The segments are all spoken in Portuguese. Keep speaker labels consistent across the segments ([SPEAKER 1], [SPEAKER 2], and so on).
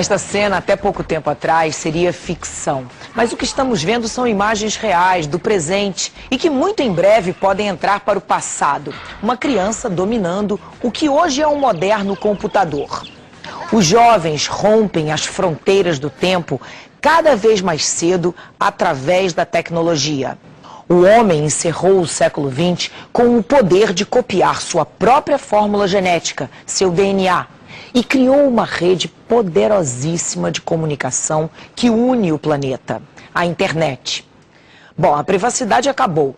[SPEAKER 1] Esta cena, até pouco tempo atrás, seria ficção. Mas o que estamos vendo são imagens reais, do presente, e que muito em breve podem entrar para o passado. Uma criança dominando o que hoje é um moderno computador. Os jovens rompem as fronteiras do tempo cada vez mais cedo através da tecnologia. O homem encerrou o século XX com o poder de copiar sua própria fórmula genética, seu DNA, e criou uma rede poderosíssima de comunicação que une o planeta, a internet. Bom, a privacidade acabou.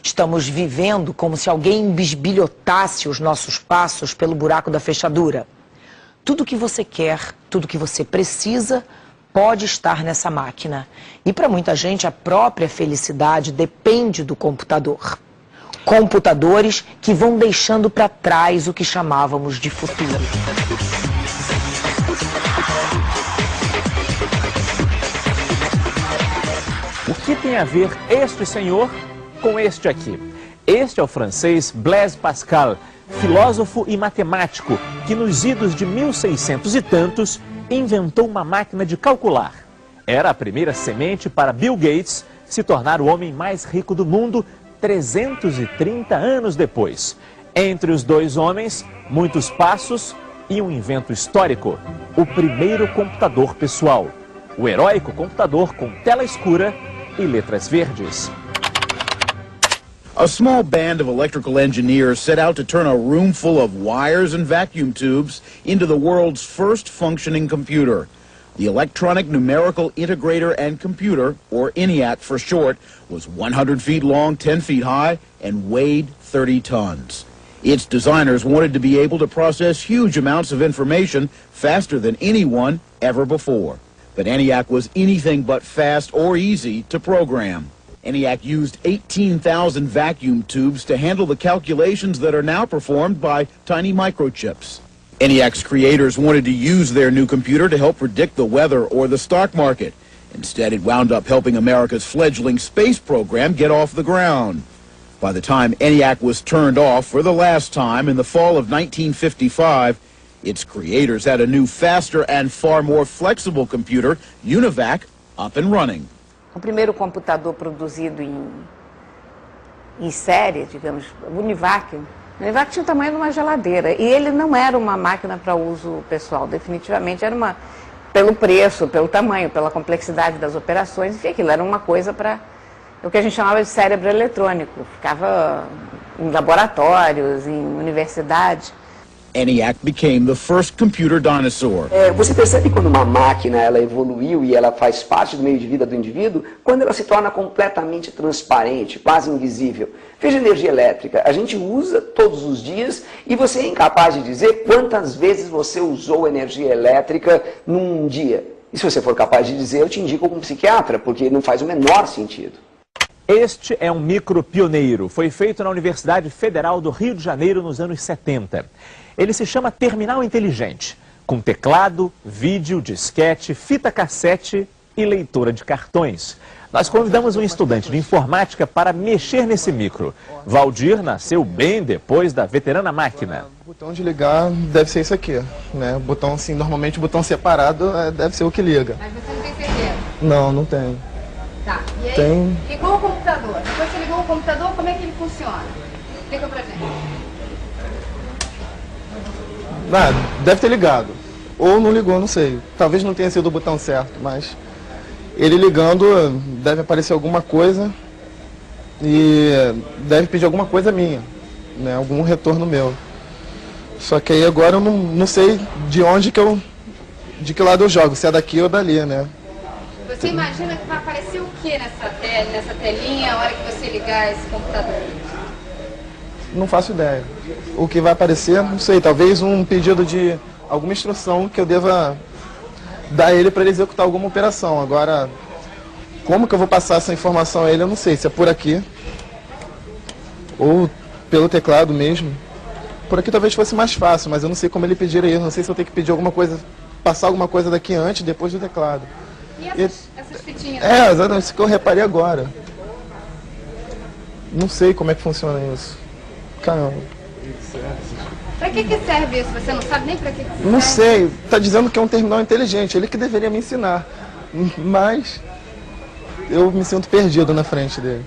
[SPEAKER 1] Estamos vivendo como se alguém bisbilhotasse os nossos passos pelo buraco da fechadura. Tudo que você quer, tudo que você precisa, pode estar nessa máquina. E para muita gente, a própria felicidade depende do computador. Computadores que vão deixando para trás o que chamávamos de futuro.
[SPEAKER 2] O que tem a ver este senhor com este aqui? Este é o francês Blaise Pascal, filósofo e matemático, que nos idos de 1600 e tantos inventou uma máquina de calcular. Era a primeira semente para Bill Gates se tornar o homem mais rico do mundo 330 anos depois. Entre os dois homens, muitos passos e um invento histórico: o primeiro computador pessoal. O heróico computador com tela escura e letras verdes.
[SPEAKER 3] A small band of electrical engineers set out to turn a room full of wires and vacuum tubes into the world's first functioning computer. The Electronic Numerical Integrator and Computer, or ENIAC for short, was 100 feet long, 10 feet high, and weighed 30 tons. Its designers wanted to be able to process huge amounts of information faster than anyone ever before. But ENIAC was anything but fast or easy to program. ENIAC used 18,000 vacuum tubes to handle the calculations that are now performed by tiny microchips. ENIAC's creators wanted to use their new computer to help predict the weather or the stock market. Instead, it wound up helping America's fledgling space program get off the ground. By the time ENIAC was turned off for the last time in the fall of 1955, its creators had a new, faster and far more flexible computer, UNIVAC, up and running.
[SPEAKER 4] O primeiro computador produzido em série, digamos, o UNIVAC. O UNIVAC tinha o tamanho de uma geladeira e ele não era uma máquina para uso pessoal, definitivamente era uma, pelo preço, pelo tamanho, pela complexidade das operações, enfim, aquilo era uma coisa para o que a gente chamava de cérebro eletrônico, ficava em laboratórios, em universidades.
[SPEAKER 3] ENIAC became the first computer dinosaur.
[SPEAKER 5] Você percebe quando uma máquina ela evoluiu e ela faz parte do meio de vida do indivíduo, quando ela se torna completamente transparente, quase invisível. Veja a energia elétrica, a gente usa todos os dias e você é incapaz de dizer quantas vezes você usou energia elétrica num dia. E se você for capaz de dizer, eu te indico como psiquiatra, porque não faz o menor sentido.
[SPEAKER 2] Este é um micropioneiro. Foi feito na Universidade Federal do Rio de Janeiro nos anos 70. Ele se chama Terminal Inteligente, com teclado, vídeo, disquete, fita cassete e leitora de cartões. Nós convidamos um estudante de informática para mexer nesse micro. Valdir nasceu bem depois da veterana máquina.
[SPEAKER 6] O botão de ligar deve ser isso aqui, né? O botão, assim, normalmente o botão separado deve ser o que liga.
[SPEAKER 7] Mas você não tem certeza?
[SPEAKER 6] Não, não tem.
[SPEAKER 7] Tá, e aí,
[SPEAKER 6] Tem.
[SPEAKER 7] ligou o computador. Depois você ligou o computador, como é que ele funciona? Explica pra gente.
[SPEAKER 6] Deve ter ligado. Ou não ligou, não sei. Talvez não tenha sido o botão certo, mas ele ligando deve aparecer alguma coisa e deve pedir alguma coisa minha, né? Algum retorno meu. Só que aí agora eu não sei de que lado eu jogo, se é daqui ou dali, né?
[SPEAKER 7] Você imagina que vai aparecer o que nessa telinha a hora que você ligar esse computador?
[SPEAKER 6] Não faço ideia. O que vai aparecer, não sei, talvez um pedido de alguma instrução que eu deva dar a ele para ele executar alguma operação. Agora, como que eu vou passar essa informação a ele, eu não sei, se é por aqui ou pelo teclado mesmo. Por aqui talvez fosse mais fácil, mas eu não sei como ele pedir isso, não sei se eu tenho que pedir alguma coisa, passar alguma coisa daqui antes, depois do teclado.
[SPEAKER 7] E essas fitinhas?
[SPEAKER 6] Exatamente, isso que eu reparei agora. Não sei como é que funciona isso. Caramba.
[SPEAKER 7] Pra que serve isso? Você não sabe nem pra que serve?
[SPEAKER 6] Não sei, tá dizendo que é um terminal inteligente, ele que deveria me ensinar. Mas eu me sinto perdido na frente dele.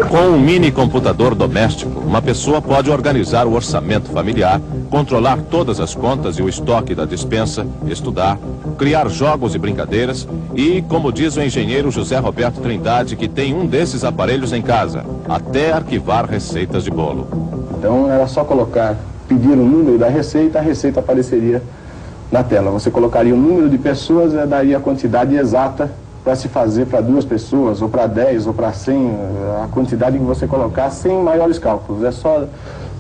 [SPEAKER 8] Com um mini computador doméstico, uma pessoa pode organizar o orçamento familiar, controlar todas as contas e o estoque da despensa, estudar, criar jogos e brincadeiras e, como diz o engenheiro José Roberto Trindade, que tem um desses aparelhos em casa, até arquivar receitas de bolo.
[SPEAKER 9] Então era só colocar, pedir o número da receita, a receita apareceria na tela. Você colocaria o número de pessoas e daria a quantidade exata para se fazer para 2 pessoas, ou para 10, ou para 100, a quantidade que você colocar sem maiores cálculos. É só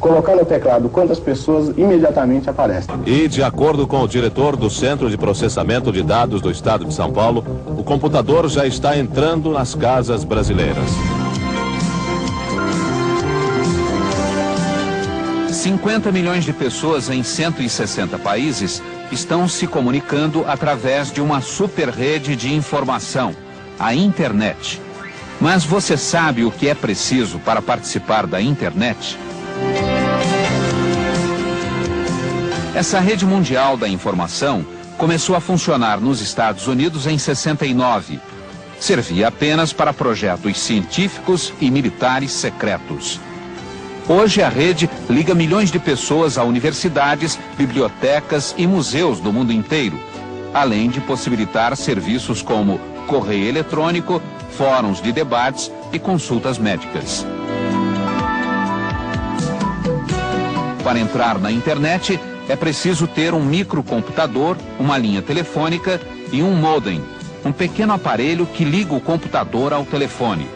[SPEAKER 9] colocar no teclado quantas pessoas imediatamente aparecem.
[SPEAKER 8] E, de acordo com o diretor do Centro de Processamento de Dados do Estado de São Paulo, o computador já está entrando nas casas brasileiras.
[SPEAKER 10] 50 milhões de pessoas em 160 países estão se comunicando através de uma superrede de informação, a internet. Mas você sabe o que é preciso para participar da internet? Essa rede mundial da informação começou a funcionar nos Estados Unidos em 69. Servia apenas para projetos científicos e militares secretos. Hoje a rede liga milhões de pessoas a universidades, bibliotecas e museus do mundo inteiro, além de possibilitar serviços como correio eletrônico, fóruns de debates e consultas médicas. Para entrar na internet, é preciso ter um microcomputador, uma linha telefônica e um modem, um pequeno aparelho que liga o computador ao telefone.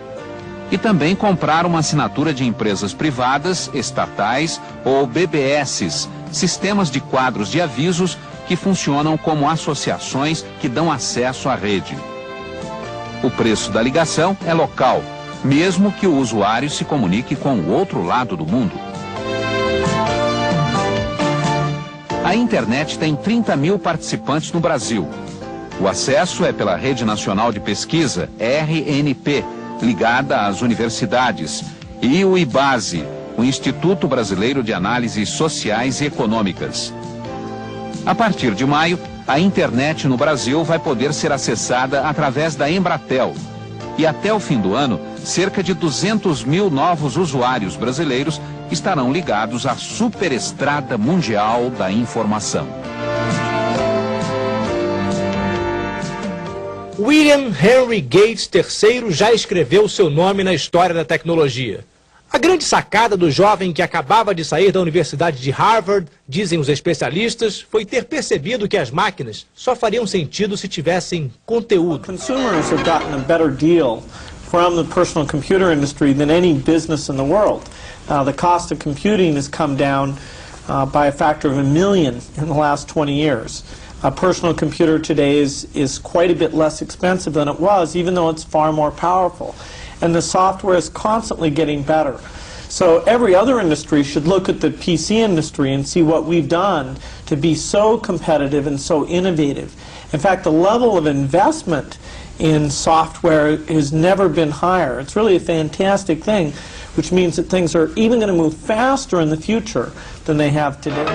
[SPEAKER 10] E também comprar uma assinatura de empresas privadas, estatais ou BBS, sistemas de quadros de avisos que funcionam como associações que dão acesso à rede. O preço da ligação é local, mesmo que o usuário se comunique com o outro lado do mundo. A internet tem 30 mil participantes no Brasil. O acesso é pela Rede Nacional de Pesquisa, RNP, ligada às universidades, e o IBASE, o Instituto Brasileiro de Análises Sociais e Econômicas. A partir de maio, a internet no Brasil vai poder ser acessada através da Embratel. E até o fim do ano, cerca de 200 mil novos usuários brasileiros estarão ligados à superestrada mundial da informação.
[SPEAKER 11] William Henry Gates III já escreveu seu nome na história da tecnologia. A grande sacada do jovem que acabava de sair da Universidade de Harvard, dizem os especialistas, foi ter percebido que as máquinas só fariam sentido se tivessem conteúdo.
[SPEAKER 12] Consumers have gotten a better deal from the personal computer industry than any business in the world. The cost of computing has come down by a factor of 1 million in the last 20 years. A personal computer today is quite a bit less expensive than it was, even though it's far more powerful. And the software is constantly getting better. So every other industry should look at the PC industry and see what we've done to be so competitive and so innovative. In fact, the level of investment in software has never been higher. It's really a fantastic thing, which means that things are even going to move faster in the future than they have today.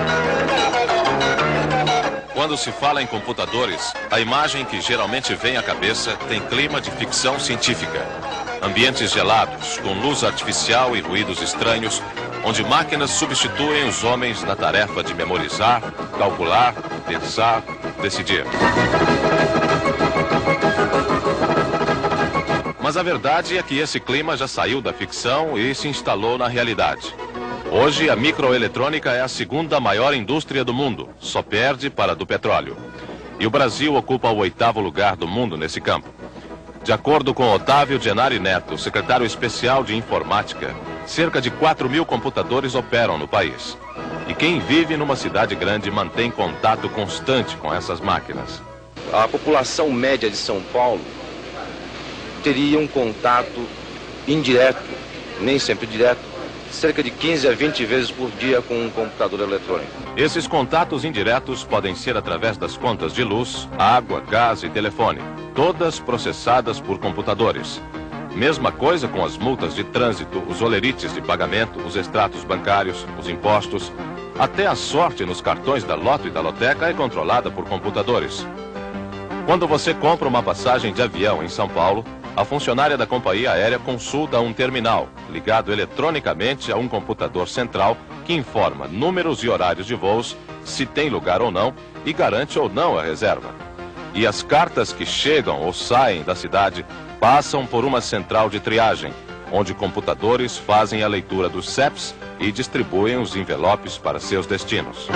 [SPEAKER 8] Quando se fala em computadores, a imagem que geralmente vem à cabeça tem clima de ficção científica. Ambientes gelados, com luz artificial e ruídos estranhos, onde máquinas substituem os homens na tarefa de memorizar, calcular, pensar, decidir. Mas a verdade é que esse clima já saiu da ficção e se instalou na realidade. Hoje, a microeletrônica é a segunda maior indústria do mundo, só perde para a do petróleo. E o Brasil ocupa o 8º lugar do mundo nesse campo. De acordo com Otávio Genari Neto, secretário especial de informática, cerca de 4 mil computadores operam no país. E quem vive numa cidade grande mantém contato constante com essas máquinas.
[SPEAKER 13] A população média de São Paulo teria um contato indireto, nem sempre direto, cerca de 15 a 20 vezes por dia com um computador eletrônico.
[SPEAKER 8] Esses contatos indiretos podem ser através das contas de luz, água, gás e telefone, todas processadas por computadores. Mesma coisa com as multas de trânsito, os olerites de pagamento, os extratos bancários, os impostos. Até a sorte nos cartões da Loto e da Loteca é controlada por computadores. Quando você compra uma passagem de avião em São Paulo, a funcionária da companhia aérea consulta um terminal, ligado eletronicamente a um computador central que informa números e horários de voos, se tem lugar ou não e garante ou não a reserva. E as cartas que chegam ou saem da cidade passam por uma central de triagem, onde computadores fazem a leitura dos CEPs e distribuem os envelopes para seus destinos.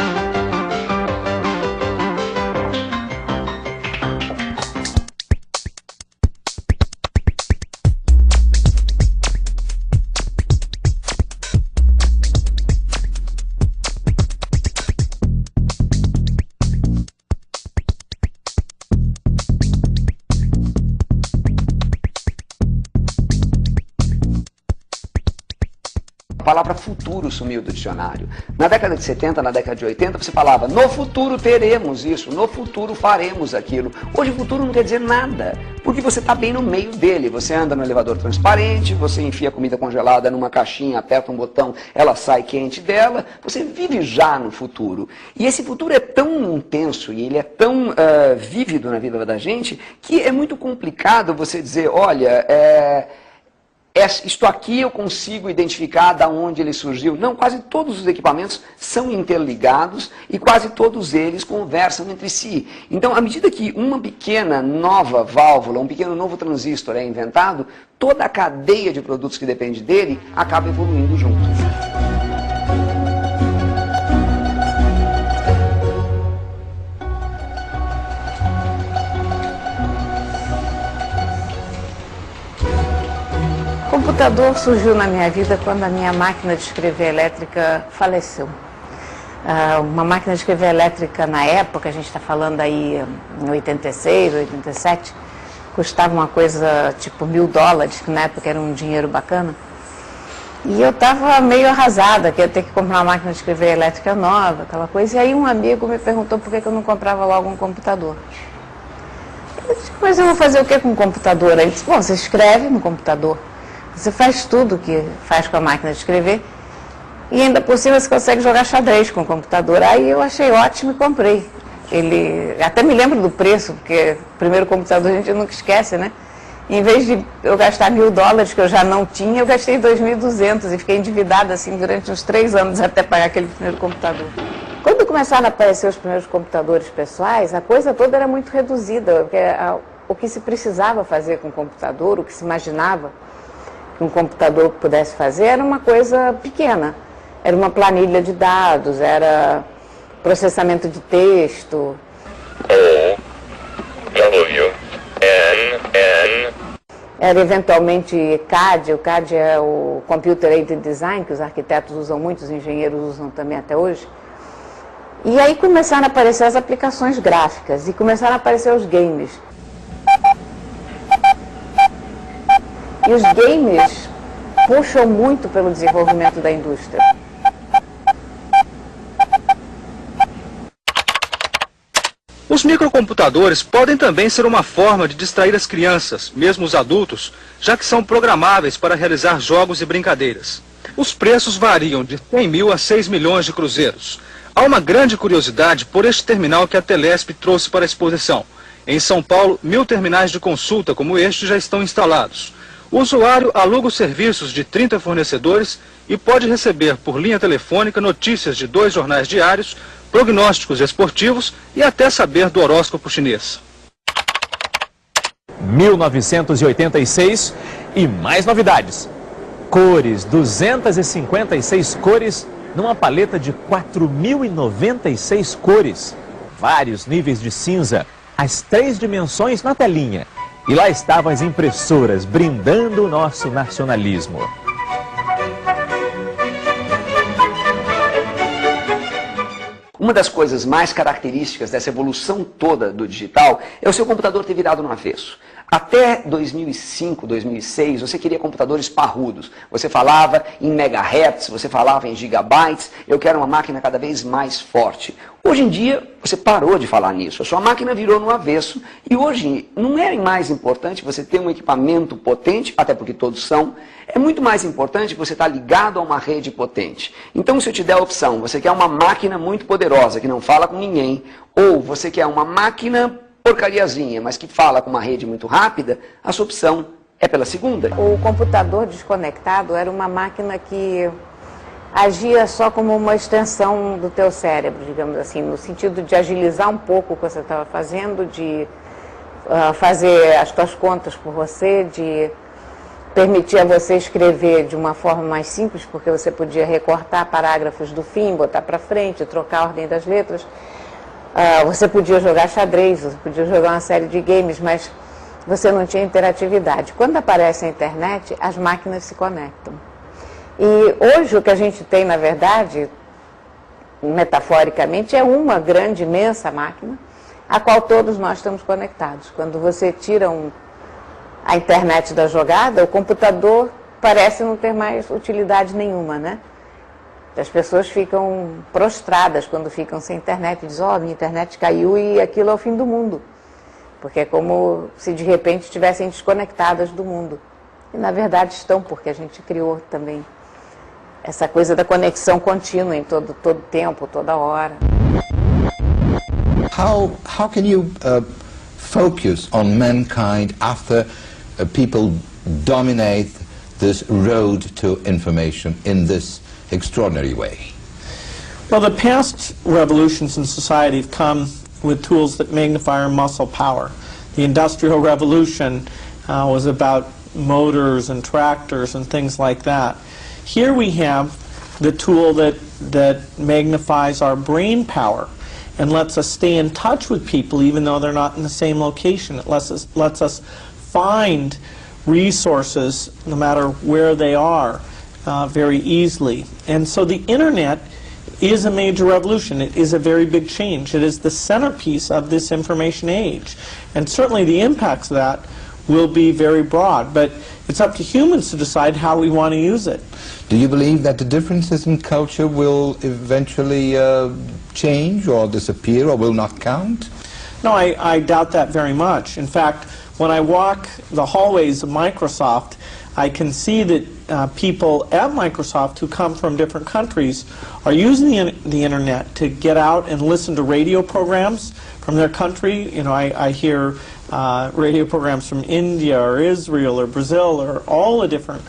[SPEAKER 5] A palavra futuro sumiu do dicionário. Na década de 70, na década de 80, você falava, no futuro teremos isso, no futuro faremos aquilo. Hoje o futuro não quer dizer nada, porque você está bem no meio dele. Você anda no elevador transparente, você enfia a comida congelada numa caixinha, aperta um botão, ela sai quente dela. Você vive já no futuro. E esse futuro é tão intenso e ele é tão vívido na vida da gente que é muito complicado você dizer, olha, isto aqui eu consigo identificar de onde ele surgiu. Não, quase todos os equipamentos são interligados e quase todos eles conversam entre si. Então, à medida que uma pequena nova válvula, um pequeno novo transistor é inventado, toda a cadeia de produtos que depende dele acaba evoluindo junto.
[SPEAKER 4] O computador surgiu na minha vida quando a minha máquina de escrever elétrica faleceu. Uma máquina de escrever elétrica na época, a gente está falando aí em 86, 87, custava uma coisa tipo $1000, que na época era um dinheiro bacana. E eu estava meio arrasada, que ia ter que comprar uma máquina de escrever elétrica nova, aquela coisa. E aí um amigo me perguntou por que eu não comprava logo um computador. Eu disse, mas eu vou fazer o que com um computador? Ele disse, bom, você escreve no computador. Você faz tudo que faz com a máquina de escrever e ainda por cima você consegue jogar xadrez com o computador. Aí eu achei ótimo e comprei. Ele, até me lembro do preço, porque o primeiro computador a gente nunca esquece, né? Em vez de eu gastar $1000 que eu já não tinha, eu gastei 2.200 e fiquei endividada assim durante uns 3 anos até pagar aquele primeiro computador. Quando começaram a aparecer os primeiros computadores pessoais, a coisa toda era muito reduzida. Porque o que se precisava fazer com o computador, o que se imaginava que um computador pudesse fazer, era uma coisa pequena. Era uma planilha de dados, era processamento de texto. Era eventualmente CAD. O CAD é o Computer Aided Design, que os arquitetos usam muito, os engenheiros usam também até hoje. E aí começaram a aparecer as aplicações gráficas e começaram a aparecer os games. E os games puxam muito pelo desenvolvimento da indústria.
[SPEAKER 14] Os microcomputadores podem também ser uma forma de distrair as crianças, mesmo os adultos, já que são programáveis para realizar jogos e brincadeiras. Os preços variam de 100 mil a 6 milhões de cruzeiros. Há uma grande curiosidade por este terminal que a Telesp trouxe para a exposição. Em São Paulo, 1000 terminais de consulta como este já estão instalados. O usuário aluga os serviços de 30 fornecedores e pode receber por linha telefônica notícias de 2 jornais diários, prognósticos esportivos e até saber do horóscopo chinês.
[SPEAKER 2] 1986 e mais novidades. Cores, 256 cores numa paleta de 4.096 cores. Vários níveis de cinza, as 3 dimensões na telinha. E lá estavam as impressoras, brindando o nosso nacionalismo.
[SPEAKER 5] Uma das coisas mais características dessa evolução toda do digital é o seu computador ter virado no avesso. Até 2005, 2006, você queria computadores parrudos. Você falava em megahertz, você falava em gigabytes. Eu quero uma máquina cada vez mais forte. Hoje em dia, você parou de falar nisso. A sua máquina virou no avesso. E hoje, não é mais importante você ter um equipamento potente, até porque todos são. É muito mais importante você estar ligado a uma rede potente. Então, se eu te der a opção, você quer uma máquina muito poderosa, que não fala com ninguém, ou você quer uma máquina porcariazinha, mas que fala com uma rede muito rápida, a sua opção é pela segunda.
[SPEAKER 4] O computador desconectado era uma máquina que agia só como uma extensão do teu cérebro, digamos assim, no sentido de agilizar um pouco o que você estava fazendo, de fazer as tuas contas por você, de permitir a você escrever de uma forma mais simples, porque você podia recortar parágrafos do fim, botar para frente, trocar a ordem das letras. Você podia jogar xadrez, você podia jogar uma série de games, mas você não tinha interatividade. Quando aparece a internet, as máquinas se conectam. E hoje o que a gente tem, na verdade, metaforicamente, é uma grande, imensa máquina, a qual todos nós estamos conectados. Quando você tira a internet da jogada, o computador parece não ter mais utilidade nenhuma, né? As pessoas ficam prostradas quando ficam sem internet, dizem, minha internet caiu e aquilo é o fim do mundo. Porque é como se de repente estivessem desconectadas do mundo. E na verdade estão, porque a gente criou também essa coisa da conexão contínua em todo tempo, toda hora.
[SPEAKER 15] How can you focus on mankind after people dominate this road to information in this extraordinary way?
[SPEAKER 12] Well, the past revolutions in society have come with tools that magnify our muscle power. The Industrial Revolution was about motors and tractors and things like that. Here we have the tool that magnifies our brain power and lets us stay in touch with people even though they're not in the same location. It lets us find resources no matter where they are very easily. And so the internet is a major revolution. It is a very big change. It is the centerpiece of this information age. And certainly the impacts of that will be very broad, but it's up to humans to decide how we want to use it.
[SPEAKER 15] Do you believe that the differences in culture will eventually change or disappear or will not count?
[SPEAKER 12] No, I doubt that very much. In fact, when I walk the hallways of Microsoft, I can see that people at Microsoft who come from different countries are using the internet to get out and listen to radio programs from their country. You know, I hear radio programs from India or Israel or Brazil or all the different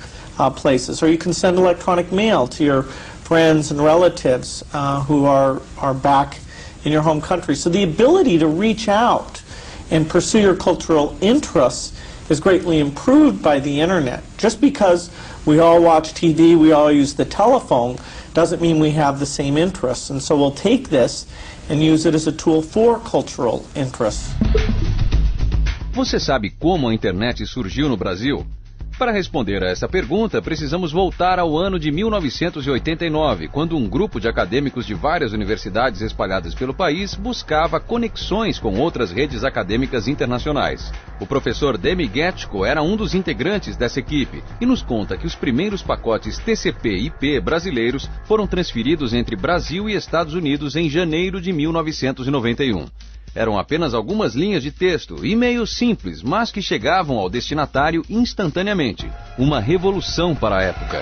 [SPEAKER 12] places. Or you can send electronic mail to your friends and relatives who are back in your home country. So the ability to reach out and pursue your cultural interests is greatly improved by the internet. Just because we all watch TV, we all use the telephone, doesn't mean we have the same interests. And so we'll take this and use it as a tool for cultural interests.
[SPEAKER 10] Você sabe como a internet surgiu no Brasil? Para responder a essa pergunta, precisamos voltar ao ano de 1989, quando um grupo de acadêmicos de várias universidades espalhadas pelo país buscava conexões com outras redes acadêmicas internacionais. O professor Demi Getchko era um dos integrantes dessa equipe e nos conta que os primeiros pacotes TCP/IP brasileiros foram transferidos entre Brasil e Estados Unidos em janeiro de 1991. Eram apenas algumas linhas de texto, e-mails simples, mas que chegavam ao destinatário instantaneamente. Uma revolução para a época.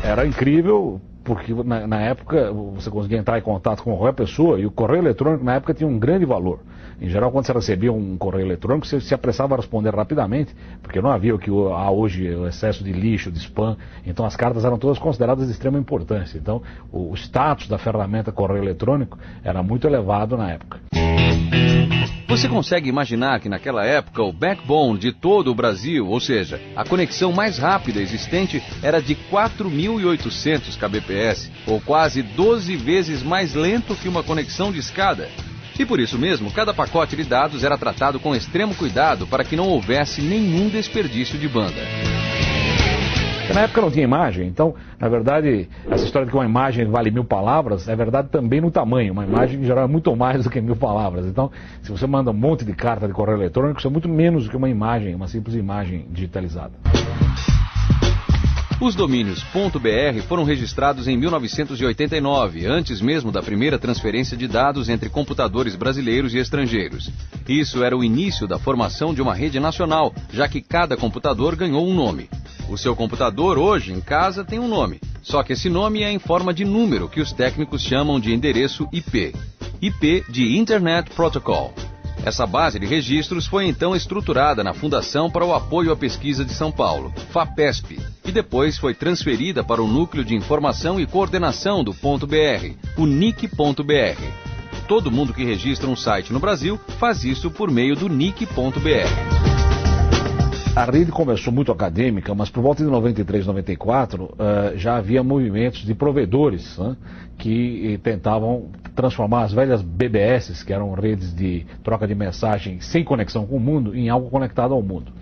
[SPEAKER 16] Era incrível, porque na época você conseguia entrar em contato com qualquer pessoa e o correio eletrônico na época tinha um grande valor. Em geral, quando você recebia um correio eletrônico, você se apressava a responder rapidamente, porque não havia o que há hoje, o excesso de lixo, de spam. Então as cartas eram todas consideradas de extrema importância. Então o status da ferramenta correio eletrônico era muito elevado na época.
[SPEAKER 10] Você consegue imaginar que naquela época o backbone de todo o Brasil, ou seja, a conexão mais rápida existente, era de 4.800 kbps, ou quase 12 vezes mais lento que uma conexão de escada. E por isso mesmo, cada pacote de dados era tratado com extremo cuidado para que não houvesse nenhum desperdício de banda.
[SPEAKER 16] Porque na época não tinha imagem, então, na verdade, essa história de que uma imagem vale 1000 palavras, é verdade também no tamanho. Uma imagem, em geral, é muito mais do que 1000 palavras. Então, se você manda um monte de carta de correio eletrônico, isso é muito menos do que uma imagem, uma simples imagem digitalizada.
[SPEAKER 10] Os domínios .br foram registrados em 1989, antes mesmo da primeira transferência de dados entre computadores brasileiros e estrangeiros. Isso era o início da formação de uma rede nacional, já que cada computador ganhou um nome. O seu computador hoje em casa tem um nome, só que esse nome é em forma de número, que os técnicos chamam de endereço IP. IP de Internet Protocol. Essa base de registros foi então estruturada na Fundação para o Apoio à Pesquisa de São Paulo, FAPESP, e depois foi transferida para o Núcleo de Informação e Coordenação do .br, o NIC.br. Todo mundo que registra um site no Brasil faz isso por meio do NIC.br.
[SPEAKER 16] A rede começou muito acadêmica, mas por volta de 93, 94, já havia movimentos de provedores, né, que tentavam transformar as velhas BBS, que eram redes de troca de mensagem sem conexão com o mundo, em algo conectado ao mundo.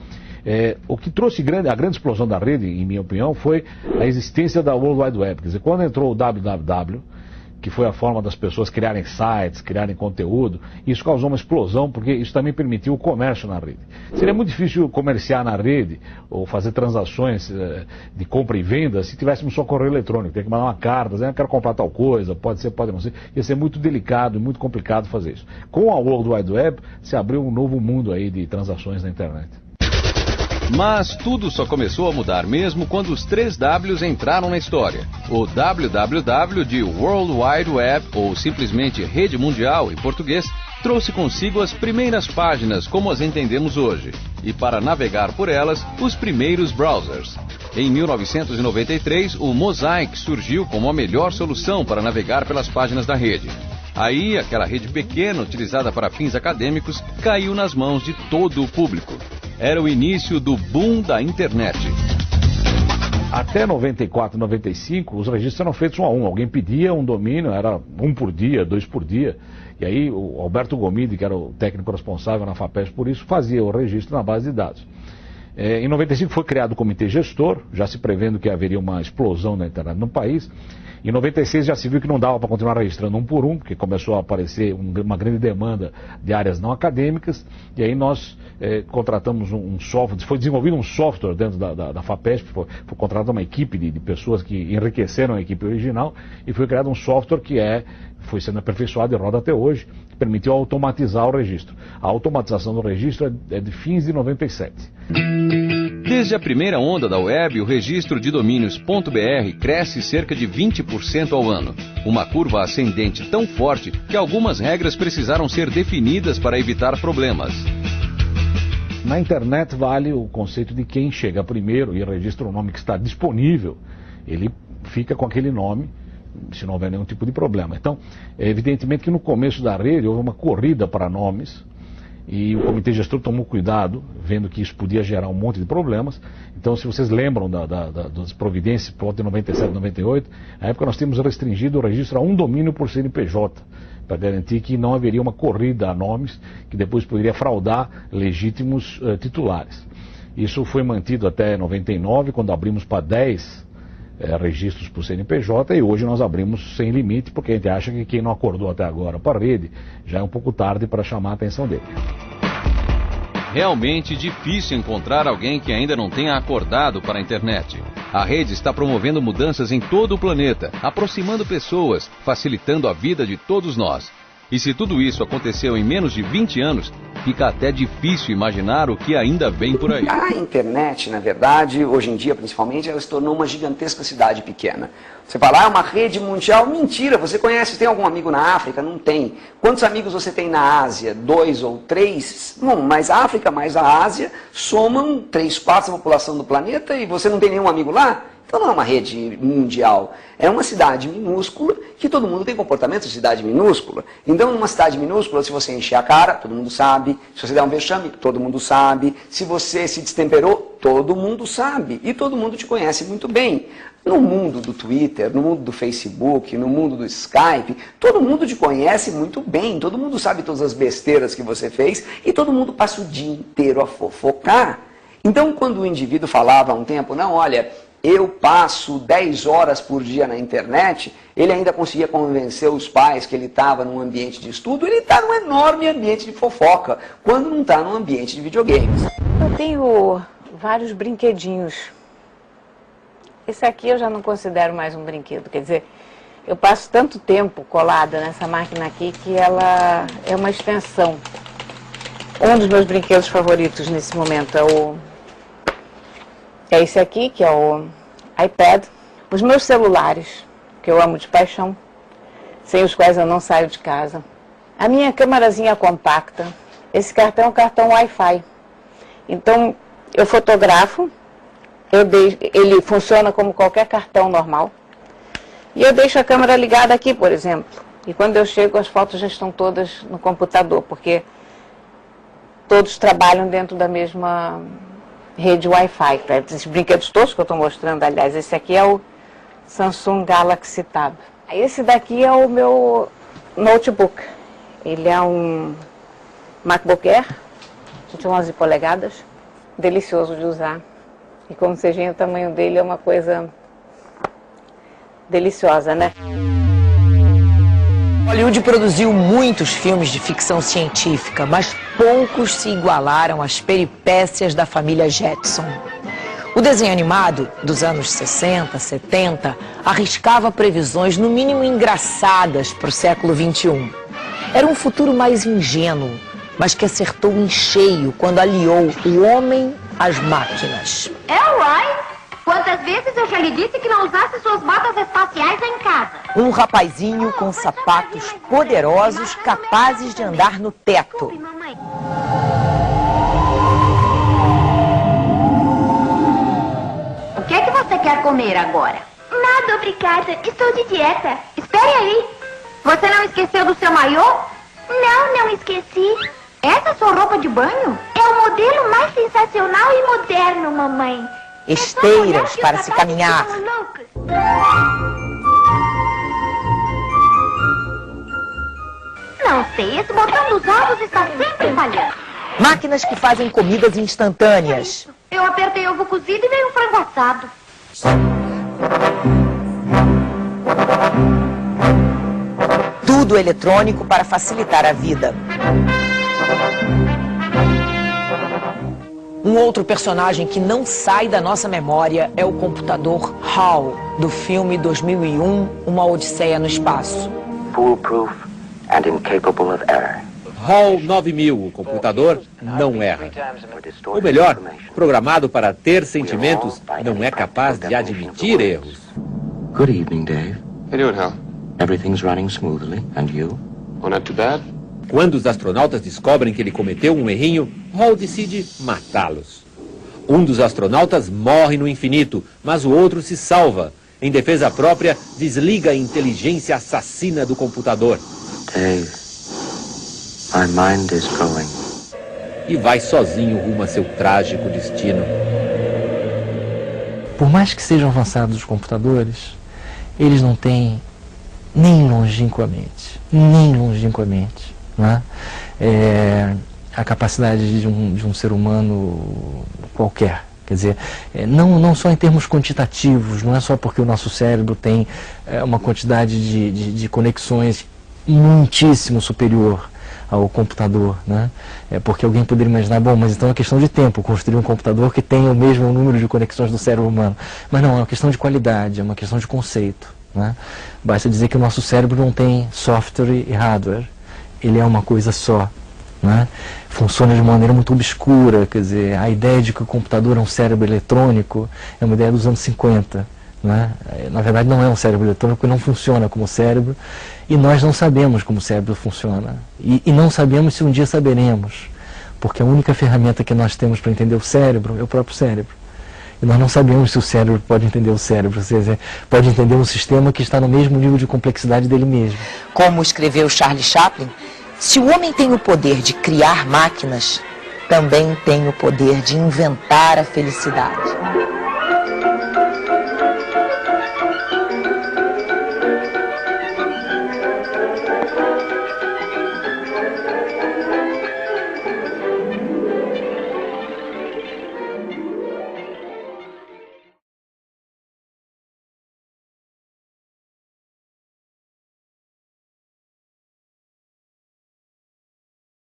[SPEAKER 16] O que trouxe a grande explosão da rede, em minha opinião, foi a existência da World Wide Web. Quer dizer, quando entrou o www, que foi a forma das pessoas criarem sites, criarem conteúdo, isso causou uma explosão, porque isso também permitiu o comércio na rede. Seria muito difícil comerciar na rede, ou fazer transações de compra e venda, se tivéssemos só correio eletrônico. Tem que mandar uma carta, dizer, quero comprar tal coisa, pode ser, pode não ser. Ia ser muito delicado e muito complicado fazer isso. Com a World Wide Web, se abriu um novo mundo aí de transações na internet.
[SPEAKER 10] Mas tudo só começou a mudar mesmo quando os 3 Ws entraram na história. O www de World Wide Web, ou simplesmente Rede Mundial em português, trouxe consigo as primeiras páginas como as entendemos hoje, e para navegar por elas, os primeiros browsers. Em 1993, o Mosaic surgiu como a melhor solução para navegar pelas páginas da rede. Aí, aquela rede pequena, utilizada para fins acadêmicos, caiu nas mãos de todo o público. Era o início do boom da internet.
[SPEAKER 16] Até 94, 95, os registros eram feitos um a um. Alguém pedia um domínio, era 1 por dia, 2 por dia. E aí o Alberto Gomide, que era o técnico responsável na FAPESP por isso, fazia o registro na base de dados. Em 95 foi criado o comitê gestor, já se prevendo que haveria uma explosão da internet no país. Em 96 já se viu que não dava para continuar registrando 1 por 1, porque começou a aparecer uma grande demanda de áreas não acadêmicas, e aí nós contratamos um software, foi desenvolvido um software dentro da FAPESP, foi contratada uma equipe de pessoas que enriqueceram a equipe original, e foi criado um software que foi sendo aperfeiçoado e roda até hoje, que permitiu automatizar o registro. A automatização do registro é de fins de 97.
[SPEAKER 10] Desde a primeira onda da web, o registro de domínios .br cresce cerca de 20% ao ano. Uma curva ascendente tão forte que algumas regras precisaram ser definidas para evitar problemas.
[SPEAKER 16] Na internet vale o conceito de quem chega primeiro e registra o nome que está disponível, ele fica com aquele nome, se não houver nenhum tipo de problema. Então, evidentemente que no começo da rede houve uma corrida para nomes, e o comitê gestor tomou cuidado, vendo que isso podia gerar um monte de problemas. Então, se vocês lembram das providências por volta de 97, 98, na época nós tínhamos restringido o registro a um domínio por CNPJ, para garantir que não haveria uma corrida a nomes que depois poderia fraudar legítimos titulares. Isso foi mantido até 99, quando abrimos para 10 registros por CNPJ, e hoje nós abrimos sem limite, porque a gente acha que quem não acordou até agora para a rede, já é um pouco tarde para chamar a atenção dele.
[SPEAKER 10] Realmente difícil encontrar alguém que ainda não tenha acordado para a internet. A rede está promovendo mudanças em todo o planeta, aproximando pessoas, facilitando a vida de todos nós. E se tudo isso aconteceu em menos de 20 anos, fica até difícil imaginar o que ainda vem por aí.
[SPEAKER 5] A internet, na verdade, hoje em dia principalmente, ela se tornou uma gigantesca cidade pequena. Você fala, é uma rede mundial? Mentira, você conhece, tem algum amigo na África? Não tem. Quantos amigos você tem na Ásia? 2 ou 3? Bom, mas a África mais a Ásia somam 3/4 da população do planeta e você não tem nenhum amigo lá? Então não é uma rede mundial, é uma cidade minúscula que todo mundo tem comportamento de cidade minúscula. Então numa cidade minúscula, se você encher a cara, todo mundo sabe. Se você der um vexame, todo mundo sabe. Se você se destemperou, todo mundo sabe. E todo mundo te conhece muito bem. No mundo do Twitter, no mundo do Facebook, no mundo do Skype, todo mundo te conhece muito bem. Todo mundo sabe todas as besteiras que você fez e todo mundo passa o dia inteiro a fofocar. Então quando o indivíduo falava há um tempo, não, olha, eu passo 10 horas por dia na internet, ele ainda conseguia convencer os pais que ele estava num ambiente de estudo, ele está num enorme ambiente de fofoca, quando não está num ambiente de videogames.
[SPEAKER 4] Eu tenho vários brinquedinhos. Esse aqui eu já não considero mais um brinquedo, quer dizer, eu passo tanto tempo colada nessa máquina aqui que ela é uma extensão. Um dos meus brinquedos favoritos nesse momento é esse aqui, que é o iPad. Os meus celulares, que eu amo de paixão, sem os quais eu não saio de casa. A minha câmerazinha compacta. Esse cartão é um cartão Wi-Fi. Então, eu fotografo, ele funciona como qualquer cartão normal. E eu deixo a câmera ligada aqui, por exemplo. E quando eu chego, as fotos já estão todas no computador, porque todos trabalham dentro da mesma rede Wi-Fi. Esses brinquedos todos que eu estou mostrando, aliás, esse aqui é o Samsung Galaxy Tab. Esse daqui é o meu notebook. Ele é um MacBook Air de 11 polegadas, delicioso de usar. E como vocês veem, o tamanho dele é uma coisa deliciosa, né?
[SPEAKER 1] Hollywood produziu muitos filmes de ficção científica, mas poucos se igualaram às peripécias da família Jetson. O desenho animado dos anos 60, 70 arriscava previsões no mínimo engraçadas para o século XXI. Era um futuro mais ingênuo, mas que acertou em cheio quando aliou o homem às máquinas.
[SPEAKER 17] Roy, quantas vezes eu já lhe disse que não usasse suas botas espaciais em casa?
[SPEAKER 1] Um rapazinho com sapatos poderosos capazes de andar no teto.
[SPEAKER 17] O que é que você quer comer agora? Nada, obrigada. Estou de dieta. Espere aí. Você não esqueceu do seu maiô? Não, não esqueci. Essa é sua roupa de banho? É o modelo mais sensacional e moderno, mamãe.
[SPEAKER 1] Esteiras para se caminhar.
[SPEAKER 17] Não sei, esse botão dos ovos está sempre falhando.
[SPEAKER 1] Máquinas que fazem comidas instantâneas.
[SPEAKER 17] Eu apertei ovo cozido e veio um frango assado.
[SPEAKER 1] Tudo eletrônico para facilitar a vida. Um outro personagem que não sai da nossa memória é o computador HAL, do filme 2001, Uma Odisseia no Espaço.
[SPEAKER 18] Foolproof and incapable of error.
[SPEAKER 19] HAL 9000, o computador não erra. Ou melhor, programado para ter sentimentos, não é capaz de admitir erros.
[SPEAKER 18] Good evening, Dave. How you doing, Hal? Everything's running smoothly, and you? Oh, not too bad.
[SPEAKER 19] Quando os astronautas descobrem que ele cometeu um errinho, HAL decide matá-los. Um dos astronautas morre no infinito, mas o outro se salva. Em defesa própria, desliga a inteligência assassina do computador.
[SPEAKER 18] Dave, my mind is going.
[SPEAKER 19] E vai sozinho rumo a seu trágico destino.
[SPEAKER 20] Por mais que sejam avançados os computadores, eles não têm nem longínquamente, né? A capacidade de um ser humano qualquer. Quer dizer, não só em termos quantitativos, não é só porque o nosso cérebro tem uma quantidade de conexões muitíssimo superior ao computador, né? Porque alguém poderia imaginar, bom, mas então é questão de tempo construir um computador que tenha o mesmo número de conexões do cérebro humano. Mas não, é uma questão de qualidade, é uma questão de conceito, né? Basta dizer que o nosso cérebro não tem software e hardware, ele é uma coisa só, né? Funciona de maneira muito obscura, quer dizer, a ideia de que o computador é um cérebro eletrônico é uma ideia dos anos 50, né? Na verdade não é um cérebro eletrônico, porque não funciona como cérebro, e nós não sabemos como o cérebro funciona, e não sabemos se um dia saberemos, porque a única ferramenta que nós temos para entender o cérebro é o próprio cérebro. E nós não sabemos se o cérebro pode entender o cérebro, ou seja, pode entender um sistema que está no mesmo nível de complexidade dele mesmo.
[SPEAKER 1] Como escreveu Charlie Chaplin, se o homem tem o poder de criar máquinas, também tem o poder de inventar a felicidade.